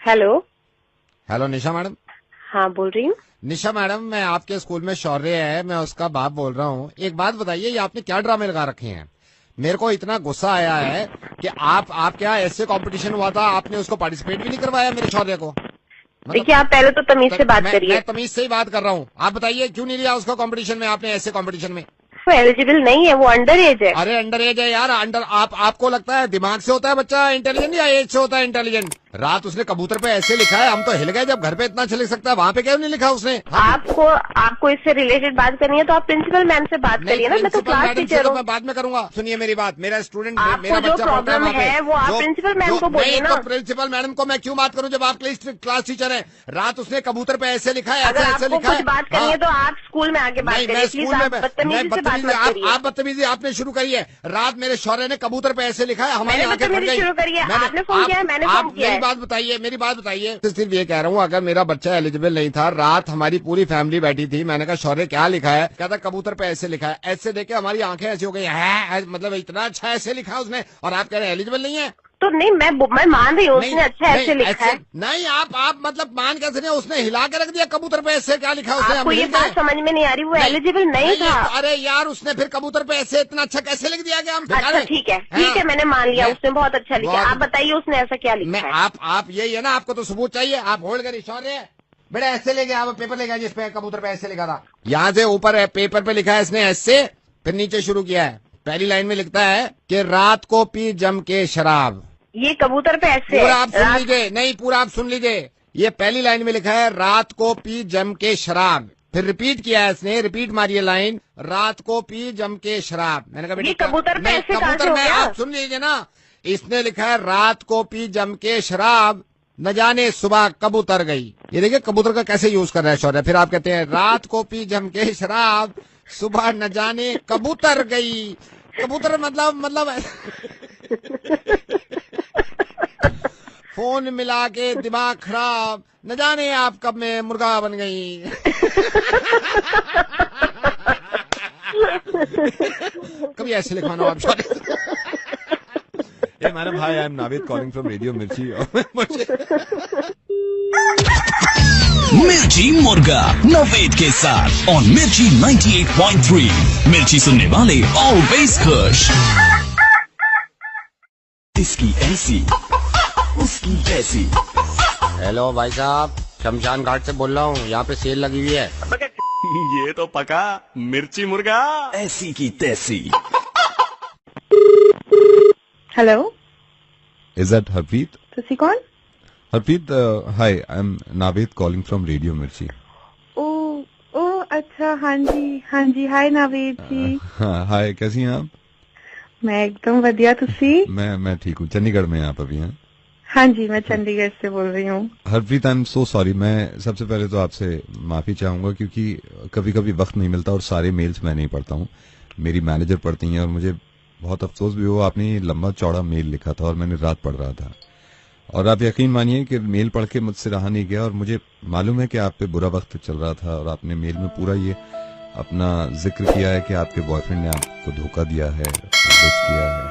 Hello. Hello निशा madam. हाँ बोल रही हूँ। निशा मैडम, मैं आपके स्कूल में शौर्य है, मैं उसका बाप बोल रहा हूँ। एक बात बताइए, ये आपने क्या ड्रामे लगा रखे हैं? मेरे को इतना गुस्सा आया है कि आप क्या ऐसे कंपटीशन हुआ था, आपने उसको पार्टिसिपेट भी नहीं करवाया मेरे शौर्य को। मतलब देखिए, आप पहले तो तमीज से बात करिए। मैं तमीज से ही बात कर रहा हूँ। आप बताइए क्यों नहीं लिया उसको कंपटीशन में, आपने ऐसे कंपटीशन में? वो एलिजिबल नहीं है, वो अंडर एज है। अरे अंडर एज है यार, अंडर आपको लगता है दिमाग से होता है बच्चा इंटेलिजेंट या एज से होता है इंटेलिजेंट? रात उसने कबूतर पे ऐसे लिखा है, हम तो हिल गए। जब घर पे इतना अच्छा लिख सकता है, वहाँ पे क्यों नहीं लिखा उसने? आपको इससे रिलेटेड बात करनी है तो आप प्रिंसिपल मैम से बात करिए ना। मैं तो क्लास टीचर हूँ। मैं बाद में करूंगा। सुनिए मेरी बात, मेरा स्टूडेंट, आपको जो प्रॉब्लम है वो आप प्रिंसिपल मैम को बोलिए ना। प्रिंसिपल मैडम को मैं क्यों बात करूं जब आप क्लास टीचर हैं? रात उसने कबूतर पे ऐसे लिखा है, अगर ऐसे आपको लिखा है। कुछ बात करनी है तो आप स्कूल में आके बात करिए प्लीज। आप बदतमीजी से बात मत करिए। आप बदतमीजी आपने शुरू करी है। रात मेरे शौर्य ने कबूतर पे ऐसे लिखा है, हमारी आंखें फट गई। शुरू करिए। आपने फोन किया है, मैंने फोन किया है। मेरी बात बताइए। सिर्फ ये कह रहा हूँ, अगर मेरा बच्चा एलिजिबल नहीं था, रात हमारी पूरी फैमिली बैठी थी, मैंने कहा शौर्य क्या लिखा है? कहता कबूतर पे ऐसे लिखा है। ऐसे देख के हमारी आंखें ऐसी हो गई है, मतलब इतना अच्छा ऐसे लिखा उसने, और आप कह रहे हैं एलिजिबल नहीं है? तो नहीं, मैं मान रही हूँ उसने अच्छा ऐसे लिखा है। नहीं, आप मतलब मान कैसे नहीं? उसने हिला के रख दिया कबूतर पे ऐसे, क्या लिखा उसने? आपको ये बात समझ में नहीं आ रही? वो एलिजिबल नहीं था। अरे यार, उसने फिर कबूतर पे ऐसे इतना अच्छा कैसे लिख दिया कि हम? अच्छा ठीक है, मैंने मान लिया, उसने बहुत अच्छा लिखा। आप बताइए उसने ऐसा क्या लिखा है? आप यही है ना, आपको तो सबूत चाहिए। आप होल्ड करिए शौर्य, बेटा ऐसे ले गया, आप पेपर ले गया जिसपे कबूतर पे ऐसे लिखा था। यहाँ से ऊपर पेपर पे लिखा है इसने ऐसे, फिर नीचे शुरू किया है। पहली लाइन में लिखता है कि रात को पी जम के शराब। ये कबूतर पे ऐसे पूरा आप सुन लीजिए, नहीं पूरा आप सुन लीजिए। ये पहली लाइन में लिखा है रात को पी जम के शराब, फिर रिपीट किया है इसने, रिपीट मारिए लाइन, रात को पी जम के शराब। मैंने कहा ये कबूतर पे ऐसे कबूतर में आप सुन लीजिए ना, इसने लिखा है रात को पी जम के शराब, न जाने सुबह कब उतर गई। ये देखिए कबूतर का कैसे यूज कर रहा है शौर्य। फिर आप कहते हैं रात को पी जम के शराब, सुबह न जाने कबूतर गई। कबूतर मतलब फोन मिला के दिमाग खराब, न जाने आप कब में मुर्गा बन गई। कभी ऐसे लिखवाना आप Shaurya. Madam hi, I am Navid calling from radio Mirchi. Mirchi मुर्गा नवेद के साथ और मिर्ची 98.3। मिर्ची सुनने वाले ऑलवेज खुश। इसकी ऐसी उसकी जैसी। हेलो भाई साहब, शमशान घाट से बोल रहा हूँ, यहाँ पे सेल लगी हुई है। ये तो पका मिर्ची मुर्गा ऐसी की तैसी। Hello, is that Harpreet? तुसी कौन? Harpreet, hi, I am Navid calling from radio Mirchi. ओ अच्छा, हाँ जी, हाय नावेद जी। हाय, कैसी हैं आप? मैं एकदम बढ़िया, तुसी? मैं ठीक हूँ। चंडीगढ़ में आप अभी हैं? हाँ जी, मैं चंडीगढ़ से बोल रही हूँ। Harpreet, I am so sorry. मैं सबसे पहले तो आपसे माफी चाहूंगा क्योंकि कभी कभी वक्त नहीं मिलता और सारे मेल्स मैं नहीं पढ़ता हूँ, मेरी मैनेजर पढ़ती हैं, और मुझे बहुत अफसोस भी हुआ। आपने लंबा चौड़ा मेल लिखा था और मैंने रात पढ़ रहा था, और आप यकीन मानिए कि मेल पढ़ के मुझसे रहा नहीं गया। और मुझे मालूम है कि आप पे बुरा वक्त चल रहा था, और आपने मेल में पूरा ये अपना जिक्र किया है कि आपके बॉयफ्रेंड ने आपको धोखा दिया है, किया है।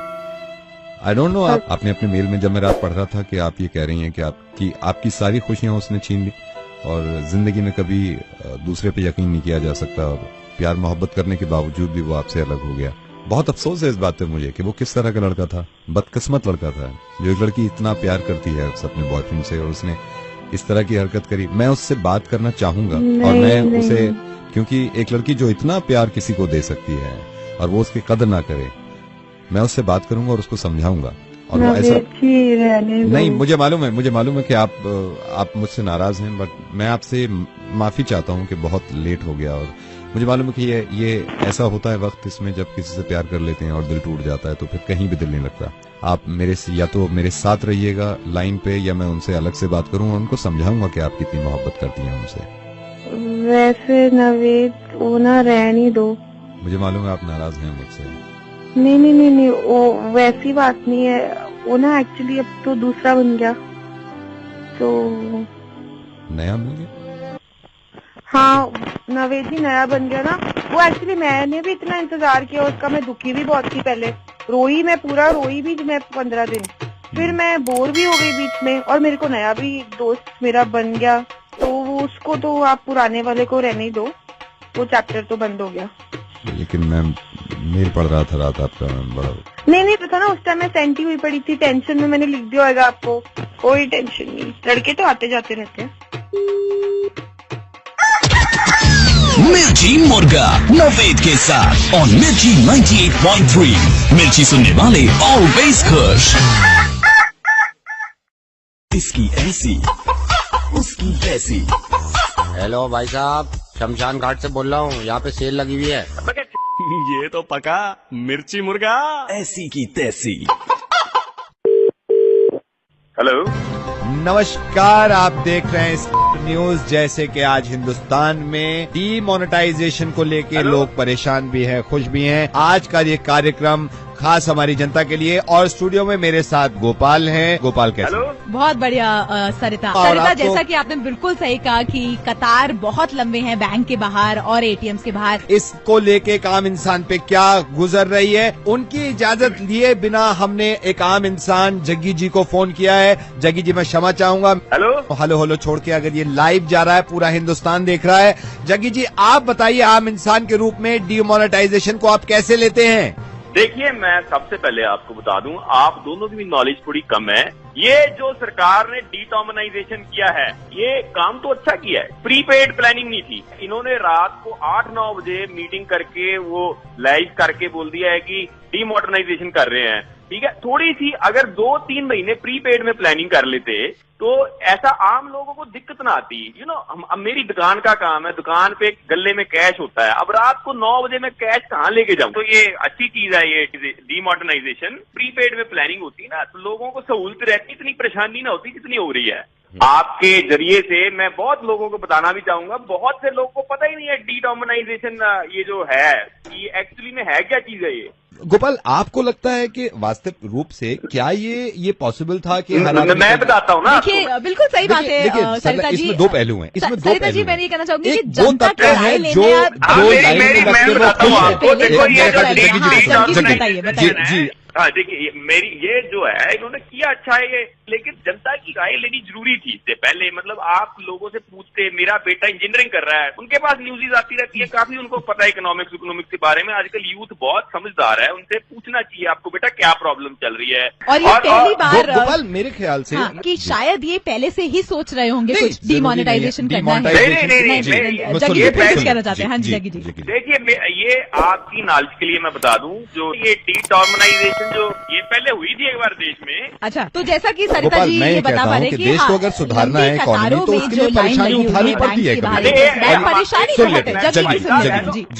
आई डोंट नो, आपने अपने मेल में, जब मैं रात पढ़ रहा था, कि आप ये कह रही हैं कि आपकी सारी खुशियां उसने छीन ली, और जिंदगी में कभी दूसरे पे यकीन नहीं किया जा सकता, और प्यार मोहब्बत करने के बावजूद भी वो आपसे अलग हो गया। बहुत अफसोस है इस बात पे मुझे कि वो किस तरह का लड़का था, बदकिस्मत लड़का था, जो एक लड़की इतना प्यार करती है अपने बॉयफ्रेंड से, और उसने इस तरह की हरकत करी। मैं उससे बात करना चाहूंगा, और मैं उसे, क्योंकि एक लड़की जो इतना प्यार किसी को दे सकती है और वो उसकी कदर ना करे, मैं उससे बात करूंगा और उसको समझाऊंगा। और ऐसा नहीं, मुझे मालूम है कि आप मुझसे नाराज हैं, बट मैं आपसे माफी चाहता हूं कि बहुत लेट हो गया। और मुझे मालूम है कि ये ऐसा होता है वक्त, इसमें जब किसी से प्यार कर लेते हैं और दिल टूट जाता है तो फिर कहीं भी दिल नहीं लगता। आप या तो मेरे साथ रहिएगा लाइन पे, या मैं उनसे अलग से बात करूंगा, उनको समझाऊंगा कि आप कितनी मोहब्बत करती हैं उनसे। वैसे नवेद, वो ना रहने दो। मुझे मालूम है आप नाराज हैं मुझसे। नहीं, वो वैसी बात नहीं है। वो ना एक्चुअली अब तो दूसरा बन गया, तो नया मिल गया। हाँ नवेद जी, नया बन गया ना। वो एक्चुअली मैंने भी इतना इंतजार किया उसका, मैं दुखी भी बहुत थी पहले, मैं पूरा रोई भी मैं 15 दिन। फिर मैं बोर भी हो गई बीच में, और मेरे को नया भी दोस्त मेरा बन गया, तो वो उसको तो आप पुराने वाले को रहने ही दो, वो चैप्टर तो बंद हो गया। लेकिन मैं मेल पढ़ रहा था रात आपका, बड़ा नहीं पता ना, उस टाइम मैं सेंटी हुई पड़ी थी, टेंशन में मैंने लिख दिया होगा आपको। कोई टेंशन नहीं, लड़के तो आते जाते रहते हैं। मिर्ची मुर्गा नवेद के साथ और मिर्ची 98.3। मिर्ची सुनने वाले ऑलवेज खुश। इसकी ऐसी उसकी वैसी। हेलो भाई साहब, शमशान घाट से बोल रहा हूँ, यहाँ पे सेल लगी हुई है। ये तो पका मिर्ची मुर्गा। ऐसी की तैसी। हेलो, नमस्कार, आप देख रहे हैं न्यूज। जैसे कि आज हिंदुस्तान में डीमोनेटाइजेशन को लेके लोग परेशान भी हैं, खुश भी हैं। आज का ये कार्यक्रम खास हमारी जनता के लिए, और स्टूडियो में मेरे साथ गोपाल हैं। गोपाल कैसे? बहुत बढ़िया सरिता। और सरिता, आपको... जैसा कि आपने बिल्कुल सही कहा कि कतार बहुत लंबे हैं बैंक के बाहर और एटीएम्स के बाहर। इसको लेके एक आम इंसान पे क्या गुजर रही है, उनकी इजाजत लिए बिना हमने एक आम इंसान जग्गी जी को फोन किया है। जग्गी जी, मैं क्षमा चाहूंगा। हेलो छोड़ के, अगर ये लाइव जा रहा है, पूरा हिंदुस्तान देख रहा है। जग्गी जी, आप बताइए, आम इंसान के रूप में डीमोनेटाइजेशन को आप कैसे लेते हैं? देखिए, मैं सबसे पहले आपको बता दूं, आप दोनों की भी नॉलेज थोड़ी कम है। ये जो सरकार ने डीटॉमनाइजेशन किया है, ये काम तो अच्छा किया है। प्रीपेड प्लानिंग नहीं थी। इन्होंने रात को 8-9 बजे मीटिंग करके वो लाइव करके बोल दिया है कि डीमोडर्नाइजेशन कर रहे हैं। ठीक है, थोड़ी सी अगर 2-3 महीने प्रीपेड में प्लानिंग कर लेते तो ऐसा आम लोगों को दिक्कत ना आती। अब मेरी दुकान का काम है, दुकान पे गले में कैश होता है। अब रात को 9 बजे मैं कैश कहाँ लेके जाऊं? तो ये अच्छी चीज है, ये डीमोडर्नाइजेशन। प्रीपेड में प्लानिंग होती है ना, तो लोगों को सहूलत रहती, इतनी परेशानी ना होती जितनी हो रही है। आपके जरिए से मैं बहुत लोगों को बताना भी चाहूंगा, बहुत से लोगों को पता ही नहीं है डीटॉमनाइजेशन ये जो है, ये एक्चुअली में है क्या चीज है। ये गोपाल, आपको लगता है कि वास्तविक रूप से क्या ये पॉसिबल था कि मैं बताता हूँ ना। देखिए, बिल्कुल सही बात है सरिता जी। इसमें दो पहलू हैं। इसमें दो सरिता पहलू जी, मैं ये कहना चाहूंगी कि वो जनता की राय लेने जो बताइए। हाँ, देखिए, मेरी ये जो है, इन्होंने किया अच्छा है ये, लेकिन जनता की राय लेनी जरूरी थी इससे पहले। मतलब आप लोगों से पूछते, मेरा बेटा इंजीनियरिंग कर रहा है, उनके पास न्यूज़ आती रहती है, काफी उनको पता है इकोनॉमिक्स के बारे में। आजकल यूथ बहुत समझदार है, उनसे पूछना चाहिए आपको बेटा क्या प्रॉब्लम चल रही है। और ये पहली बार गोपाल, मेरे ख्याल से कि शायद ये पहले से ही सोच रहे होंगे कुछ डीमोनेटाइजेशन करना है। नहीं, कहना चाहते हैं। हाँ जी, जग्गी जी। देखिए, ये आपकी नॉलेज के लिए मैं बता दूं, जो ये डीटॉमनाइजेशन जो ये पहले हुई थी एक बार देश में। अच्छा, तो जैसा कि सरिता जी ये बता पा रहे कि देश को अगर सुधारना है इकोनॉमी, तो उसके लिए परेशानी उठानी पड़ती है। परेशानी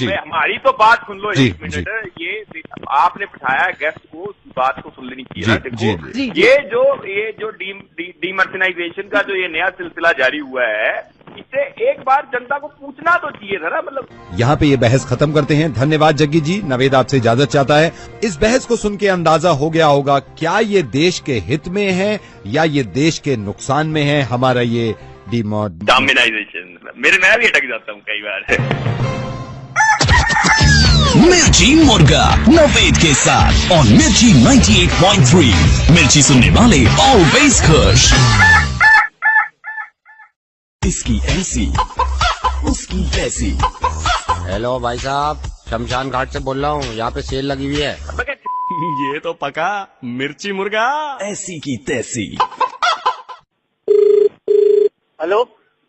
हमारी तो बात सुन लो एक मिनट। ये आपने बिठाया गेस्ट को, बात को सुन लेनी चाहिए। ये जो डीमर्शनाइजेशन का जो ये नया सिलसिला जारी हुआ है, इससे एक बार जनता को पूछना तो चाहिए था ना। मतलब यहाँ पे ये बहस खत्म करते हैं। धन्यवाद जग्गी जी। नवेद आपसे इजाजत चाहता है। इस बहस को सुन के अंदाजा हो गया होगा, क्या ये देश के हित में है या ये देश के नुकसान में है हमारा ये डीमोनेटाइजेशन। मैं भी अटक जाता हूँ कई बार। मिर्ची मुर्गा नवेद के साथ और मिर्ची 98.3। मिर्ची सुनने वाले ऑलवेज खुश। इसकी ऐसी उसकी वैसी। हेलो भाई साहब, शमशान घाट से बोल रहा हूँ, यहाँ पे सेल लगी हुई है। ये तो पका मिर्ची मुर्गा। ऐसी की तैसी। हेलो,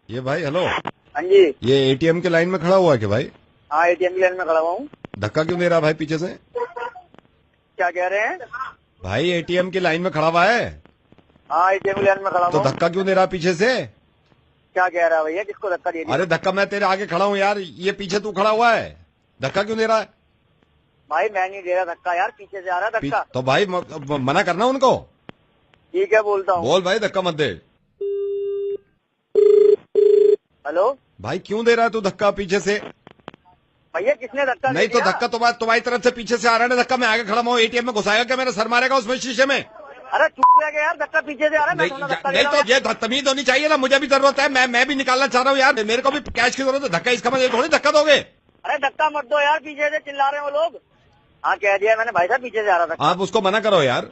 ये भाई, हेलो। हाँ जी, ये एटीएम के लाइन में खड़ा हुआ है क्या भाई? हाँ, एटीएम की लाइन में खड़ा हुआ हूँ। धक्का क्यों दे रहा भाई पीछे से? क्या कह रहे हैं भाई? एटीएम की लाइन में खड़ा हुआ है। हाँ, एटीएम की लाइन में खड़ा हुआ। तो धक्का क्यों दे रहा पीछे से? क्या कह रहा है भैया? किसको धक्का दे रही? अरे धक्का मैं तेरे आगे खड़ा हूँ यार, ये पीछे तू खड़ा हुआ है, धक्का क्यों दे रहा है? भाई मैं नहीं दे रहा धक्का यार, पीछे से आ रहा धक्का। तो भाई मना करना उनको। ठीक है, बोलता हूँ। बोल भाई, धक्का मत दे। हेलो भाई, क्यों दे रहा है तू धक्का पीछे से? भैया किसने धक्का नहीं तो धक्का तुम्हारी तरफ से पीछे से आ रहा है धक्का। मैं आगे खड़ा हूँ, एटीएम में घुसाएगा क्या? मेरा सर मारेगा उसमें शीशे में। अरे चुप गया यार, धक्का पीछे से आ रहा है। नहीं तो ये तमीज होनी चाहिए ना, मुझे भी जरूरत है, मैं भी निकालना चाह रहा हूँ यार, मेरे को भी कैश की जरूरत है। धक्का इसका मतलब थोड़ी धक्का दोगे। अरे धक्का मत दो यार, पीछे से चिल्ला रहे हैं वो लोग। हाँ, कह दिया मैंने भाई साहब, पीछे से आ रहा था। आप उसको मना करो यार।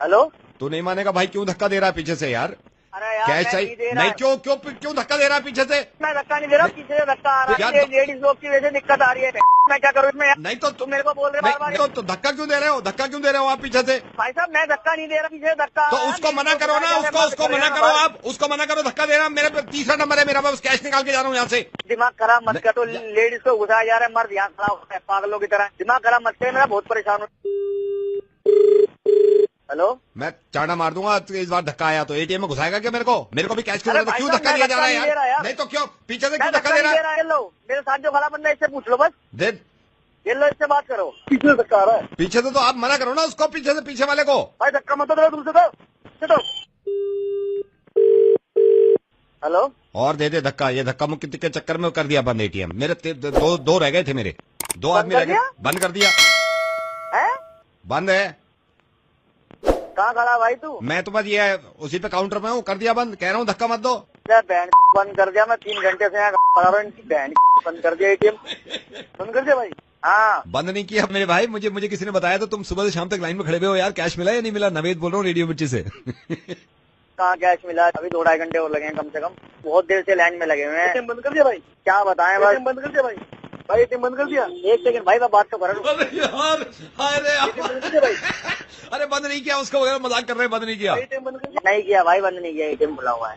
हेलो, तू नहीं मानेगा भाई, क्यों धक्का दे रहा है पीछे से यार? अरे यार कैश मैं चाहिए? दे रहा। नहीं, क्यों धक्का दे रहा है पीछे से? मैं धक्का नहीं दे रहा, पीछे से धक्का आ रहा है, लेडीज लोग की वजह से दिक्कत आ रही है। मैं क्या करूँ इसमें? नहीं तो तुम मेरे को बोल रहे बार बार। तो धक्का क्यों दे रहे हो? धक्का क्यों दे रहे हो आप पीछे से? भाई साहब मैं धक्का नहीं दे रहा, पीछे धक्का। तो उसको मना करो ना, उसको मना करो, आप उसको मना करो, धक्का दे रहा। मेरे पे तीसरा नंबर है मेरा, मैं कैश निकाल के जा रहा हूँ यहाँ से। दिमाग खराब मत कर, तो लेडीज को घुसाया जा रहा है, मर्द यहाँ खड़ा होता है पागलों की तरह। दिमाग खराब मत कर, मेरा बहुत परेशान हूँ। हेलो, मैं चाड़ा मार दूंगा तो इस बार धक्का आया तो। एटीएम में घुसाएगा क्या मेरे को? मेरे को भी कैश क्यों दे रहा है? क्यों धक्का दिया जा रहा है यार? नहीं तो क्यों पीछे से क्यों धक्का दे रहा है? लो मेरे साथ जो खड़ा बंदा, इससे पूछ लो बस। दे ये लो, इससे बात करो। पीछे से धक्का आ रहा है। पीछे से तो आप मना करो ना उसको, पीछे से पीछे वाले को। भाई धक्का मत दो तुमसे तो। हेलो, और दे दे धक्का। ये धक्का मुक्ति के चक्कर में कर दिया बंद एटीएम। मेरे दो रह गए थे, मेरे 2 आदमी रह गए। बंद कर दिया है? बंद है। कहाँ खड़ा भाई तू? मैं तो बस ये उसी पे काउंटर में हूँ, कर दिया बंद। कह रहा हूँ धक्का मत दो। बैंड बंद कर दिया, मैं 3 घंटे से यहाँ खड़ा रहा हूँ। बैंड बंद कर दिया, एटीएम बंद कर दिया भाई। हाँ, बंद नहीं किया मेरे भाई, मुझे किसी ने बताया तो तुम सुबह से शाम तक लाइन में खड़े हुए हो यार। कैश मिला या नहीं मिला? नवेद बोल रहा हूँ रेडियो मिर्ची से। कहाँ कैश मिला? अभी 2-2.5 घंटे और लगे हैं कम से कम। बहुत देर से लाइन में लगे हुए हैं। बंद कर दिया भाई? क्या बताएं भाई? बंद कर दिया भाई। भाई एटीएम बंद कर दिया। 1 सेकंड भाई, मैं बात तो कर रहा हूँ। अरे यार, अरे बंद नहीं किया उसको, वगैरह मजाक कर रहे हैं। बंद नहीं किया? नहीं किया भाई, बंद नहीं किया, एटीएम खुला हुआ है।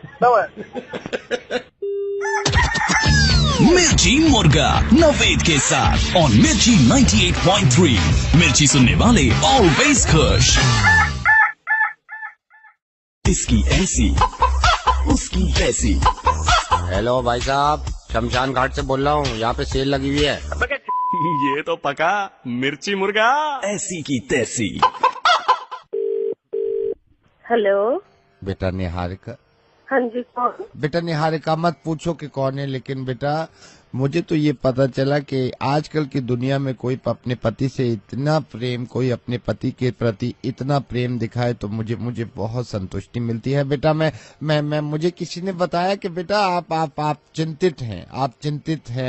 मिर्ची मुर्गा नवेद के साथ और मिर्ची 98.3। मिर्ची सुनने वाले ऑलवेज खुश। इसकी ऐसी उसकी तैसी। हेलो भाई साहब, शमशान घाट से बोल रहा हूँ। यहाँ पे सेल लगी हुई है। ये तो पका मिर्ची मुर्गा। ऐसी की तैसी। हेलो, बेटा निहारिका। हाँ जी, कौन? बेटा निहारिका मत पूछो कि कौन है, लेकिन बेटा मुझे तो ये पता चला कि आजकल की दुनिया में कोई अपने पति से इतना प्रेम, कोई अपने पति के प्रति इतना प्रेम दिखाए तो मुझे बहुत संतुष्टि मिलती है। बेटा मैं मुझे किसी ने बताया कि बेटा आप चिंतित हैं,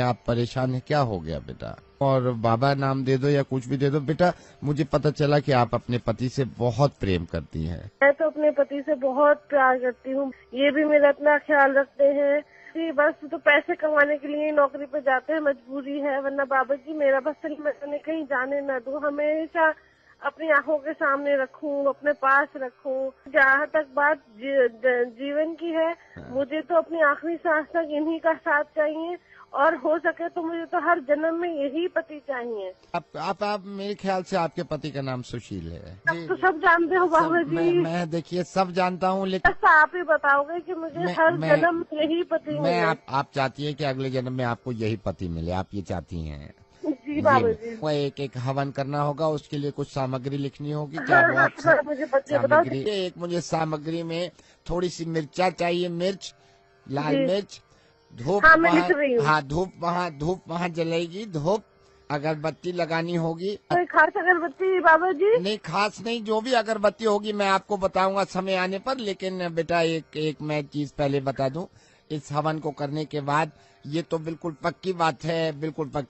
आप परेशान हैं। क्या हो गया बेटा? और बाबा नाम दे दो या कुछ भी दे दो। बेटा मुझे पता चला कि आप अपने पति से बहुत प्रेम करती हैं। मैं तो अपने पति से बहुत प्यार करती हूँ। ये भी मेरा इतना ख्याल रखते हैं कि बस तो पैसे कमाने के लिए नौकरी पे जाते हैं, मजबूरी है। वरना बाबा जी मेरा बस मैं उन्हें कहीं जाने न दूँ, हमेशा अपनी आंखों के सामने रखूं, अपने पास रखूं। जहाँ तक बात जीवन की है, मुझे तो अपनी आखिरी सांस तक इन्हीं का साथ चाहिए, और हो सके तो मुझे तो हर जन्म में यही पति चाहिए। आप मेरे ख्याल से आपके पति का नाम सुशील है। अब तो सब जानते हो बाबा जी। मैं देखिए सब जानता हूँ, लेकिन बस आप ही बताओगे कि मुझे हर जन्म यही पति मिले। आप चाहती हैं कि अगले जन्म में आपको यही पति मिले, आप ये चाहती हैं? जी बाबा जी। वो एक हवन करना होगा, उसके लिए कुछ सामग्री लिखनी होगी। क्या वो आप मुझे सामग्री? एक मुझे सामग्री में थोड़ी सी मिर्चा चाहिए, मिर्च, लाल मिर्च, धूप। हाँ धूप वहाँ जलेगी, धूप। अगरबत्ती लगानी होगी। कोई खास अगरबत्ती बाबा जी? नहीं खास नहीं, जो भी अगरबत्ती होगी मैं आपको बताऊंगा समय आने पर। लेकिन बेटा एक मैं चीज पहले बता दूं, इस हवन को करने के बाद ये तो बिल्कुल पक्की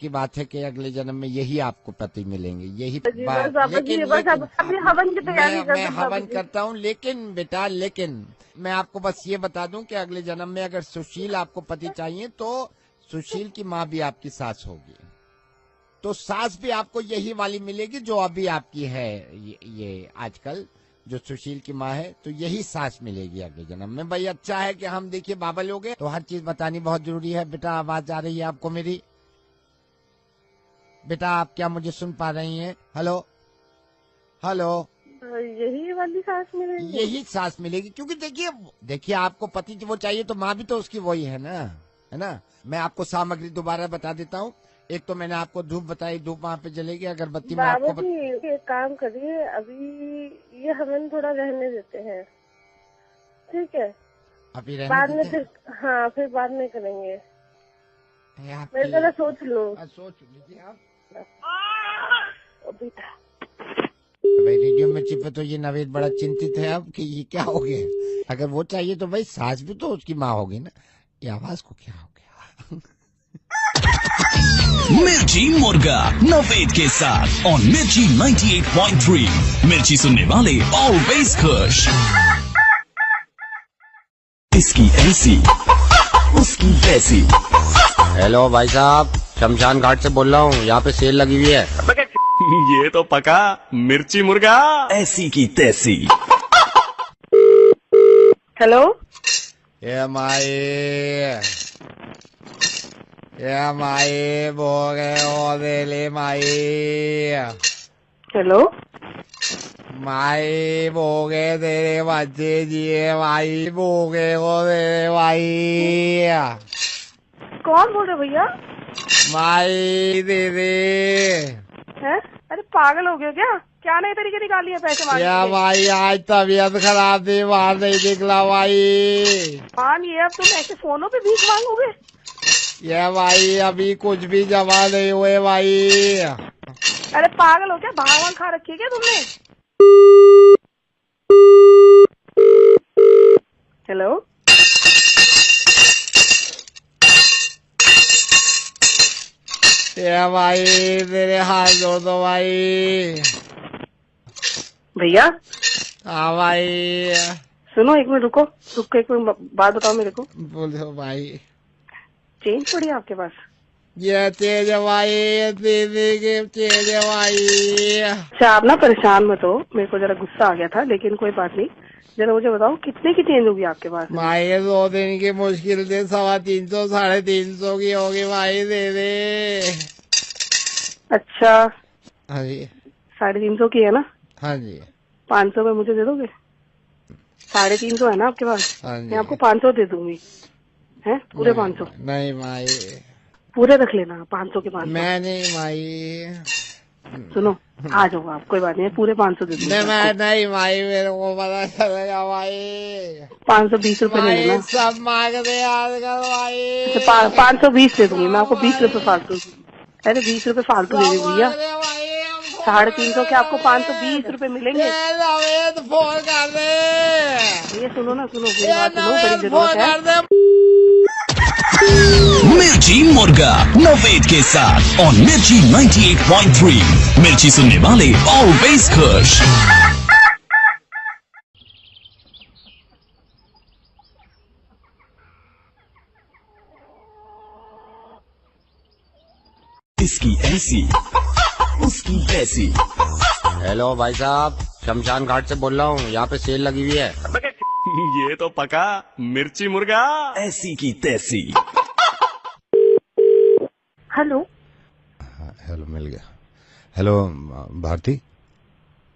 बात है कि अगले जन्म में यही आपको पति मिलेंगे, यही बात। लेकिन हवन की तैयारी मैं हवन करता हूँ, लेकिन बेटा मैं आपको बस ये बता दूं कि अगले जन्म में अगर सुशील आपको पति चाहिए तो सुशील की माँ भी आपकी सास होगी, तो सास भी आपको यही वाली मिलेगी जो अभी आपकी है। ये आजकल जो सुशील की माँ है, तो यही सास मिलेगी अगले जन्म में। भाई अच्छा है कि हम देखिए बाबा लोग हैं, तो हर चीज बतानी बहुत जरूरी है। बेटा आवाज आ रही है आपको मेरी? बेटा आप क्या मुझे सुन पा रही हैं? Hello hello. यही वाली सास मिलेगी? यही सास मिलेगी, क्योंकि देखिए आपको पति वो चाहिए तो माँ भी तो उसकी वही है ना। मैं आपको सामग्री दोबारा बता देता हूँ। एक तो मैंने आपको धूप बताई, धूप वहाँ पे जलेगी। अगरबत्ती में आपको एक काम करिए, अभी ये हवन थोड़ा रहने देते हैं, ठीक है? अभी बाद में फिर बाद में करेंगे। मैं जरा सोच लीजिए आप। भाई रेडियो मिर्ची पे तो ये नवेद बड़ा चिंतित है अब कि ये क्या हो गया। अगर वो चाहिए तो भाई सास भी तो उसकी माँ होगी ना। ये आवाज को क्या हो गया? मिर्ची मुर्गा नवेद के साथ और मिर्ची 98.3। मिर्ची सुनने वाले ऑलवेज खुश। इसकी ऐसी उसकी वैसी। हेलो भाई साहब, शमशान घाट से बोल रहा हूँ, यहाँ पे सेल लगी हुई है। ये तो पका मिर्ची मुर्गा। ऐसी की तैसी। हेलो, ये माई बोगे ओ दिली माई। हेलो, माई बोगे तेरे बच्चे जिए, माई बोगे ओ तेरे माई। कौन बोल रहे भैया? माई दीदी है? अरे पागल हो गए क्या? क्या नए तरीके निकाल लिया पैसे मांगने या के? भाई आज तबीयत खराब थी, बाहर नहीं निकला भाई। मान ये अब तुम ऐसे फोनों पे भीख मांगोगे? ये भाई अभी कुछ भी जमा नहीं हुए भाई। अरे पागल हो क्या? भांग खा रखी है क्या तुमने? हेलो, ये भाई तेरे हाथ जोड़ दो भाई। भैया हाँ भाई। सुनो, एक मिनट रुक के एक मिनट बात बताओ मेरे को। बोलो भाई। चेंज पड़ी है आपके पास? ये तेज भाई, दीदी की तेज भाई। अच्छा, आप ना परेशान मत हो, मेरे को जरा गुस्सा आ गया था, लेकिन कोई बात नहीं। जरा मुझे बताओ कितने की चेंज होगी आपके पास? भाई 2 दिन की मुश्किल से 350 350 की होगी भाई, दे दे। अच्छा, हाँ जी 350 की है ना? हाँ जी 500 में मुझे दे दोगे? 350 है ना आपके पास? हाँ जी। मैं आपको 500 दे दूंगी। है पूरे 500? नहीं भाई, पूरे रख लेना 500 के 500। मैं नहीं भाई। सुनो, आ जाओ आप, कोई बात नहीं, पूरे 500 दे दूंगी। मैं नहीं भाई, मेरे को पता चलेगा भाई। 520 रुपए ले लेना। सब मांगते आजकल भाई। 520 दे दूंगी मैं आपको, 20 रुपए फालतू। अरे 20 रुपए फालतू दे दी भैया। 350 के आपको 520 रुपए मिलेंगे। फोन कर दे। ये सुनो ना, सुनो मेरी बात सुनो, बड़ी जरूरत है। मिर्ची मुर्गा नवेद के साथ और मिर्ची 98.3। मिर्ची सुनने वाले ऑलवेज खुश। इसकी ऐसी उसकी वैसी। हेलो भाई साहब, शमशान घाट से बोल रहा हूँ, यहाँ पे सेल लगी हुई है। ये तो पका मिर्ची मुर्गा। ऐसी की तैसी। हेलो। हेलो, मिल गया। हेलो भारती।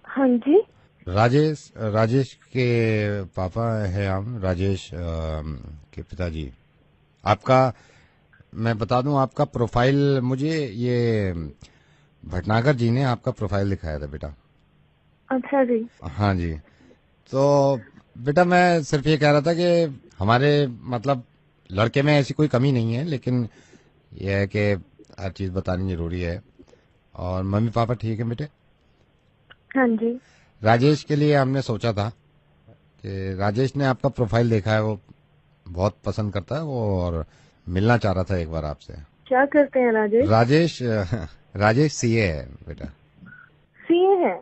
हाँ जी। राजेश के पापा है हम, राजेश के पिताजी। आपका मैं बता दूं, आपका प्रोफाइल मुझे ये भटनागर जी ने आपका प्रोफाइल दिखाया था बेटा। अच्छा जी। हाँ जी। तो बेटा मैं सिर्फ ये कह रहा था कि हमारे मतलब लड़के में ऐसी कोई कमी नहीं है, लेकिन यह है कि हर चीज बतानी जरूरी है। और मम्मी पापा ठीक है बेटे? हाँ जी। राजेश के लिए हमने सोचा था कि राजेश ने आपका प्रोफाइल देखा है, वो बहुत पसंद करता है वो, और मिलना चाह रहा था एक बार आपसे। क्या करते हैं राजेश? राजेश सीए है बेटा। सीए है?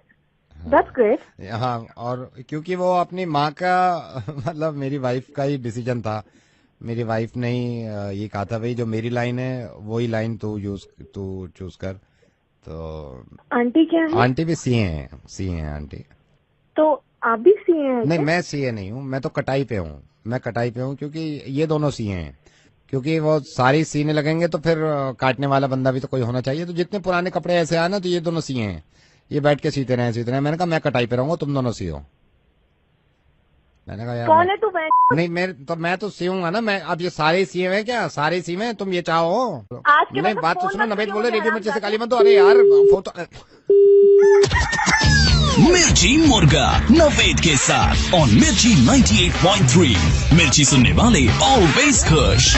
That's great. हाँ, और क्योंकि वो अपनी माँ का मतलब मेरी वाइफ का ही डिसीजन था। मेरी वाइफ ने ही ये कहा था, भाई जो मेरी लाइन है वही लाइन तू चूज कर। तो आंटी क्या है? आंटी भी सीए हैं आंटी। तो आप भी सीए हैं? नहीं, मैं सीए नहीं हूँ, मैं तो कटाई पे हूँ। क्योंकि ये दोनों सीए हैं, क्योंकि वो सारी सीने लगेंगे तो फिर काटने वाला बंदा भी तो कोई होना चाहिए। तो जितने पुराने कपड़े ऐसे आए ना, तो ये दोनों सीए हैं, ये बैठ के सीते रहे। मैंने कहा मैं कटाई पे रहूंगा, तुम दोनों सीओ। मैंने कहा यार कौन है तू? नहीं, मैं तो सीऊंगा ना। मैं अब ये सारे सीए हैं क्या? सारे सीए हैं, तुम ये चाहो? आज के नहीं, बाद बात तो फोन सुनो, मत नवेद करियो, बोले मुझे रेडियो आराम मिर्ची से कर। गाली मत दो। अरे यार फोटो। मिर्ची मुर्गा नवेद के साथ और मिर्ची 98.3। मिर्ची सुनने वाले ऑलवेज खुश।